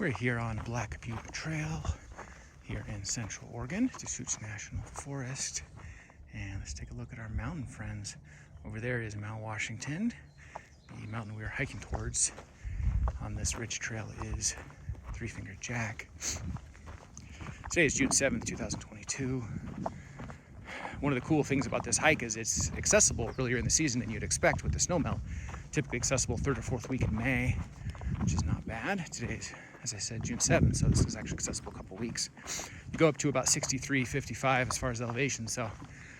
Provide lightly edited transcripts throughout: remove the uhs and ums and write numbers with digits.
We're here on Black Butte Trail here in Central Oregon, Deschutes National Forest. And let's take a look at our mountain friends. Over there is Mount Washington. The mountain we are hiking towards on this ridge trail is Three Finger Jack. Today is June 7th, 2022. One of the cool things about this hike is it's accessible earlier in the season than you'd expect with the snowmelt. Typically accessible third or fourth week in May, which is not bad. Today's, as I said, June 7th, so this is actually accessible a couple weeks. You go up to about 63, 55 as far as elevation, so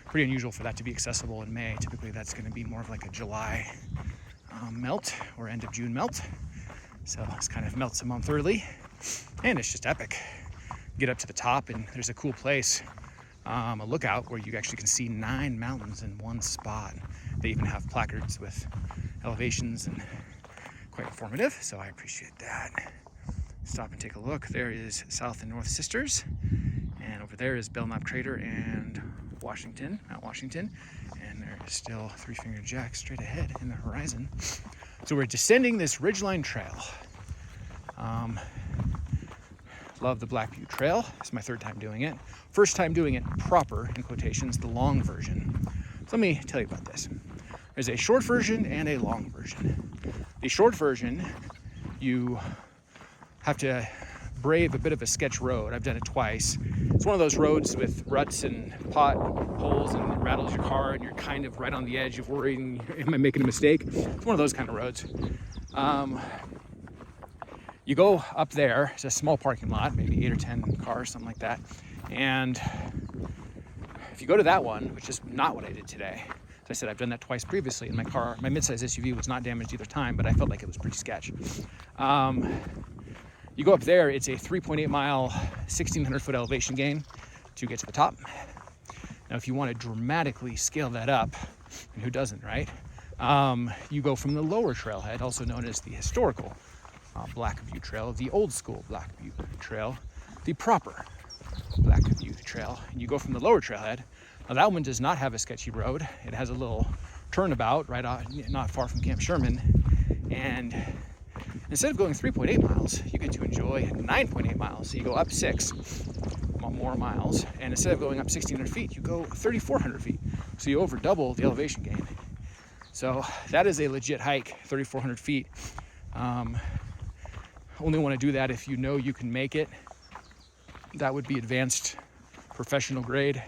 pretty unusual for that to be accessible in May. Typically that's going to be more of like a July melt or end of June melt. So this kind of melts a month early, and it's just epic. Get up to the top and there's a cool place, a lookout where you actually can see 9 mountains in one spot. They even have placards with elevations and quite informative, so I appreciate that. Stop and take a look. There is South and North Sisters, and over there is Belknap Crater and Washington, Mount Washington, and there is still Three Finger Jack straight ahead in the horizon. So we're descending this ridgeline trail. Love the Black Butte Trail. It's my 3rd time doing it. First time doing it proper, in quotations, the long version. So let me tell you about this. There's a short version and a long version. The short version, you have to brave a bit of a sketch road. I've done it twice. It's one of those roads with ruts and potholes, and it rattles your car, and you're kind of right on the edge of worrying, am I making a mistake? It's one of those kind of roads. You go up there, it's a small parking lot, maybe 8 or 10 cars, something like that. And if you go to that one, which is not what I did today, as I said, I've done that twice previously, and my car, my midsize SUV was not damaged either time, but I felt like it was pretty sketch. You go up there, it's a 3.8 mile, 1,600 foot elevation gain to get to the top. Now, if you want to dramatically scale that up, and who doesn't, right? You go from the lower trailhead, also known as the historical Black Butte Trail, the old school Black Butte Trail, the proper Black Butte Trail, and you go from the lower trailhead. Now that one does not have a sketchy road. It has a little turnabout right out, not far from Camp Sherman, and instead of going 3.8 miles, you get to enjoy 9.8 miles. So you go up 6 more miles, and instead of going up 1,600 feet, you go 3,400 feet. So you over double the elevation gain. So that is a legit hike, 3,400 feet. Only want to do that if you know you can make it. That would be advanced professional grade.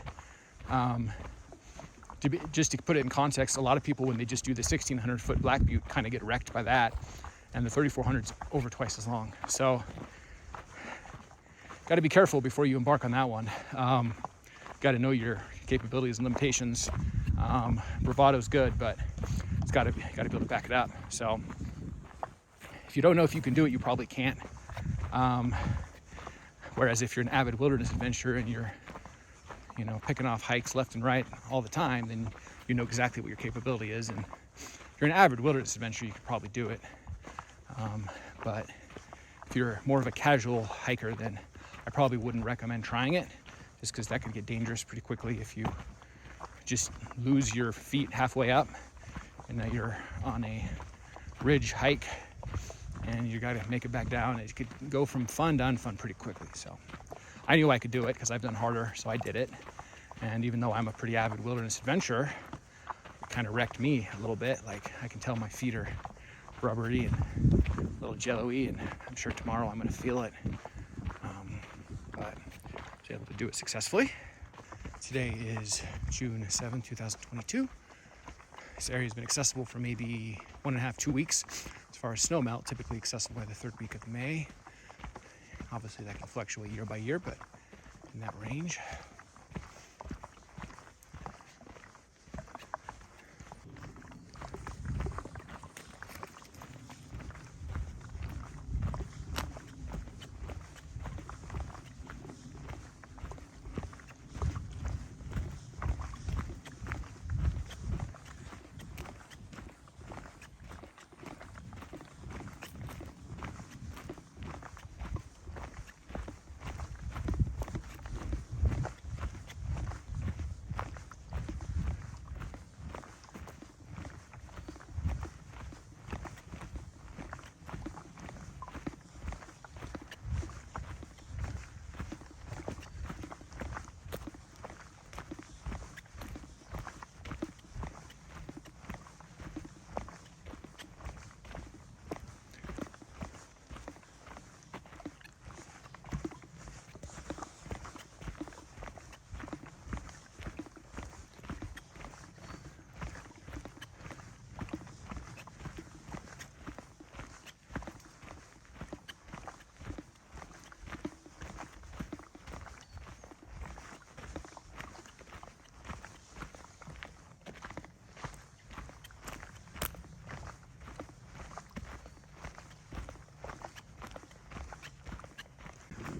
Just to put it in context, a lot of people, when they just do the 1,600 foot Black Butte, kind of get wrecked by that, and the 3,400's over twice as long. So got to be careful before you embark on that one. Got to know your capabilities and limitations. Bravado's good, but it's got to be able to back it up. So if you don't know if you can do it, you probably can't. Whereas if you're an avid wilderness adventurer and you're, picking off hikes left and right all the time, then you know exactly what your capability is. And if you're an avid wilderness adventurer, you could probably do it. But if you're more of a casual hiker, then I probably wouldn't recommend trying it, just because that could get dangerous pretty quickly if you just lose your feet halfway up and now you're on a ridge hike and you got to make it back down. It could go from fun to unfun pretty quickly. So I knew I could do it because I've done harder, so I did it. And even though I'm a pretty avid wilderness adventurer, it kind of wrecked me a little bit. Like, I can tell my feet are rubbery and a little jello-y, and I'm sure tomorrow I'm going to feel it. But I was able to do it successfully. Today is June 7, 2022. This area has been accessible for maybe 1.5, 2 weeks. As far as snowmelt, typically accessible by the 3rd week of May. Obviously that can fluctuate year by year, but in that range.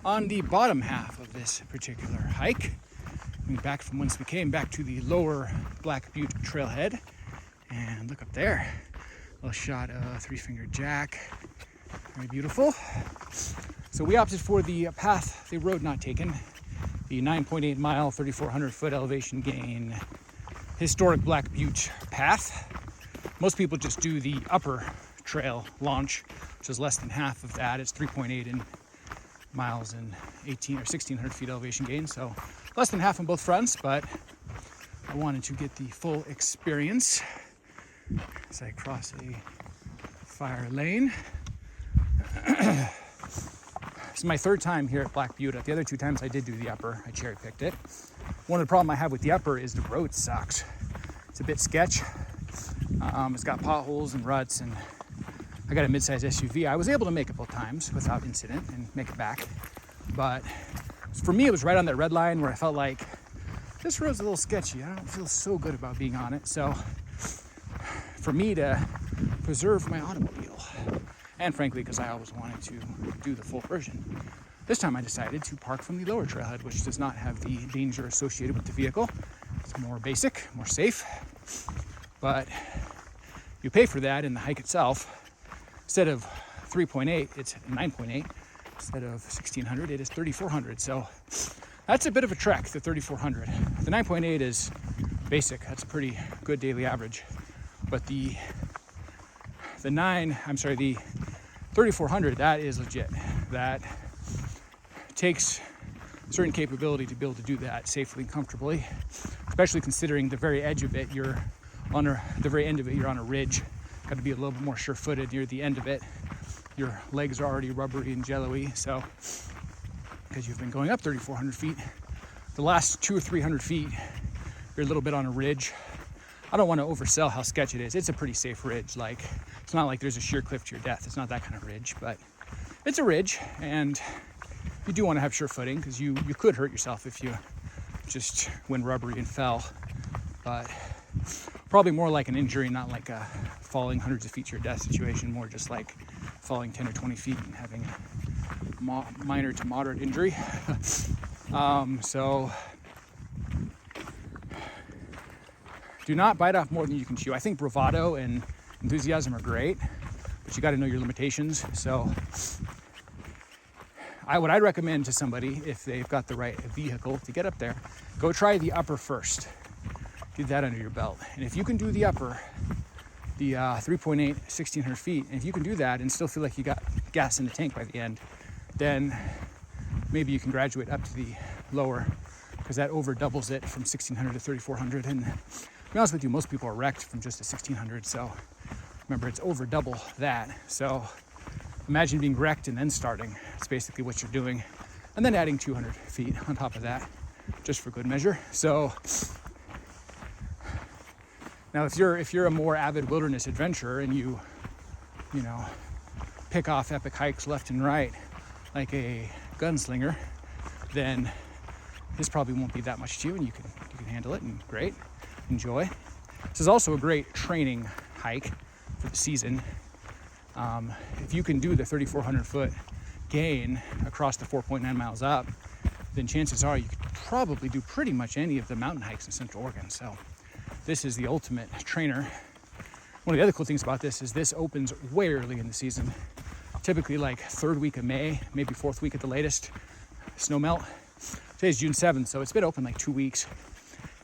on the bottom half of this particular hike. Coming back from whence we came, back to the lower Black Butte Trailhead. And look up there, a little shot of three-fingered jack. Very beautiful. So we opted for the path, the road not taken, the 9.8 mile, 3,400 foot elevation gain, historic Black Butte path. Most people just do the upper trail launch, which is less than half of that. It's 3.8 in miles and 18 or 1,600 feet elevation gain. So less than half on both fronts, but I wanted to get the full experience as I cross a fire lane. This is my third time here at Black Butte. The other two times I did do the upper, I cherry picked it. One of the problems I have with the upper is the road sucks. It's a bit sketch. It's got potholes and ruts, and I got a mid-size SUV. I was able to make it both times without incident and make it back. But for me, it was right on that red line where I felt like this road's a little sketchy. I don't feel so good about being on it. So for me to preserve my automobile, and frankly, because I always wanted to do the full version, this time I decided to park from the lower trailhead, which does not have the danger associated with the vehicle. It's more basic, more safe, but you pay for that in the hike itself. Instead of 3.8, it's 9.8. Instead of 1,600, it is 3,400. So that's a bit of a trek, the 3,400. The 9.8 is basic. That's a pretty good daily average. But the 3,400, that is legit. That takes certain capability to be able to do that safely and comfortably, especially considering the very edge of it, you're on the very end of it, you're on a ridge. Got to be a little bit more sure-footed near the end of it. Your legs are already rubbery and jello-y, so because you've been going up 3,400 feet, the last 200 or 300 feet, you're a little bit on a ridge. I don't want to oversell how sketchy it is. It's a pretty safe ridge. Like, it's not like there's a sheer cliff to your death. It's not that kind of ridge, but it's a ridge, and you do want to have sure footing because you could hurt yourself if you just went rubbery and fell. But probably more like an injury, not like a falling hundreds of feet to your death situation, more just like falling 10 or 20 feet and having a minor to moderate injury. So do not bite off more than you can chew. I think bravado and enthusiasm are great, but you got to know your limitations. So what I'd recommend to somebody, if they've got the right vehicle to get up there, go try the upper first. Get that under your belt. And if you can do the upper, the 3.8, 1,600 feet, and if you can do that and still feel like you got gas in the tank by the end, then maybe you can graduate up to the lower, because that over doubles it from 1,600 to 3,400. And to be honest with you, most people are wrecked from just a 1,600. So remember, it's over double that. So imagine being wrecked and then starting. It's basically what you're doing. And then adding 200 feet on top of that, just for good measure. So now, if you're a more avid wilderness adventurer and you pick off epic hikes left and right like a gunslinger, then this probably won't be that much to you, and you can handle it, and great, enjoy. This is also a great training hike for the season. If you can do the 3,400 foot gain across the 4.9 miles up, then chances are you could probably do pretty much any of the mountain hikes in Central Oregon. So this is the ultimate trainer. One of the other cool things about this is this opens way early in the season, typically like third week of May, maybe fourth week at the latest, snow melt. Today's June 7th, so it's been open like 2 weeks.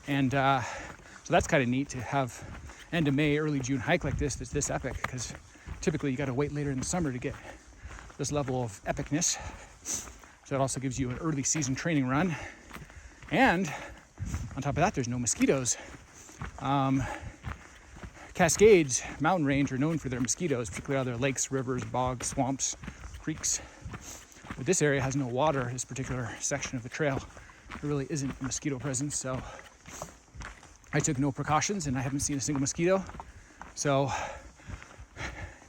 And so that's kind of neat to have end of May, early June hike like this that's this epic, because typically you got to wait later in the summer to get this level of epicness. So it also gives you an early season training run. And on top of that, there's no mosquitoes. Cascades mountain range are known for their mosquitoes, particularly other lakes, rivers, bogs, swamps, creeks. But this area has no water, this particular section of the trail. There really isn't a mosquito presence, so I took no precautions and I haven't seen a single mosquito. So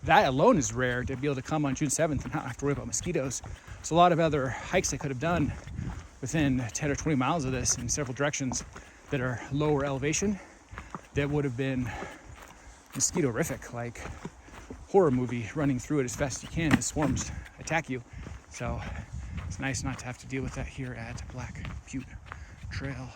that alone is rare, to be able to come on June 7th and not have to worry about mosquitoes. So a lot of other hikes I could have done within 10 or 20 miles of this in several directions that are lower elevation, that would have been mosquito-rific, like horror movie, running through it as fast as you can as swarms attack you. So It's nice not to have to deal with that here at Black Butte Trail.